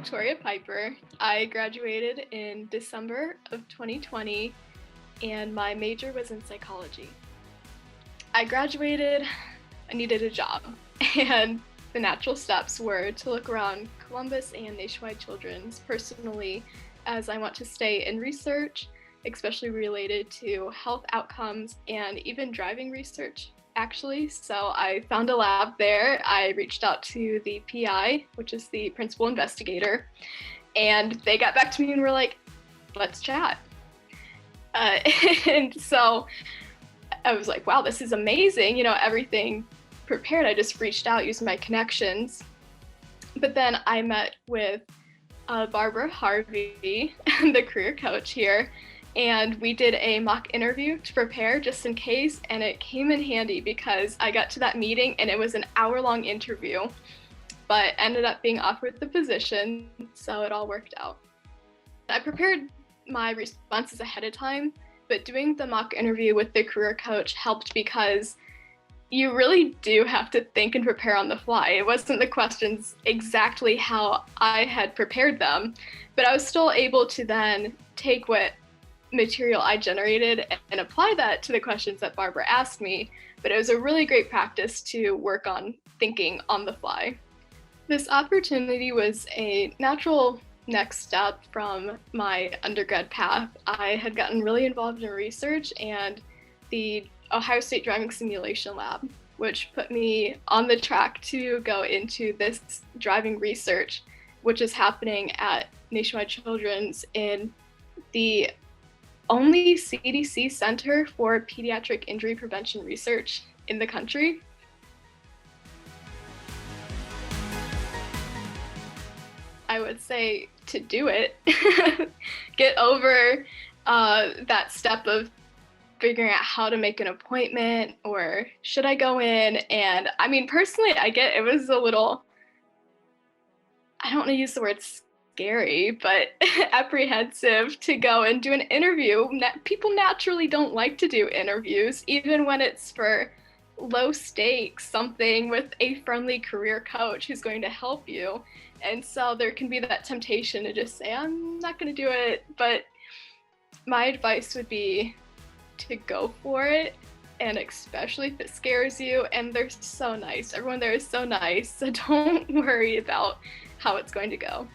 Victoria Piper. I graduated in December of 2020, and my major was in psychology. I graduated, I needed a job, and the natural steps were to look around Columbus and nationwide children's personally, as I want to stay in research, especially related to health outcomes and even driving research, actually. So I found a lab there. I reached out to the PI, which is the principal investigator, and they got back to me and were like, let's chat. Uh, and so I was like, wow, this is amazing. Everything prepared. I just reached out using my connections. But then I met with Barbara Harvey, the career coach here, and we did a mock interview to prepare just in case, and it came in handy because I got to that meeting and it was an hour-long interview, but ended up being offered the position, so it all worked out. I prepared my responses ahead of time, but doing the mock interview with the career coach helped because you really do have to think and prepare on the fly. It wasn't the questions exactly how I had prepared them, but I was still able to then take what material I generated and apply that to the questions that Barbara asked me. But it was a really great practice to work on thinking on the fly. This opportunity was a natural next step from my undergrad path. I had gotten really involved in research and the Ohio State Driving Simulation Lab, which put me on the track to go into this driving research, which is happening at Nationwide Children's in the only CDC Center for Pediatric Injury Prevention Research in the country. I would say to do it, get over that step of figuring out how to make an appointment or should I go in. And I mean, personally, I get it was a little, I don't want to use the word scary, but apprehensive to go and do an interview. People naturally don't like to do interviews, even when it's for low stakes, something with a friendly career coach who's going to help you. And so there can be that temptation to just say, I'm not going to do it. But my advice would be to go for it, and especially if it scares you. And they're so nice. Everyone there is so nice. So don't worry about how it's going to go.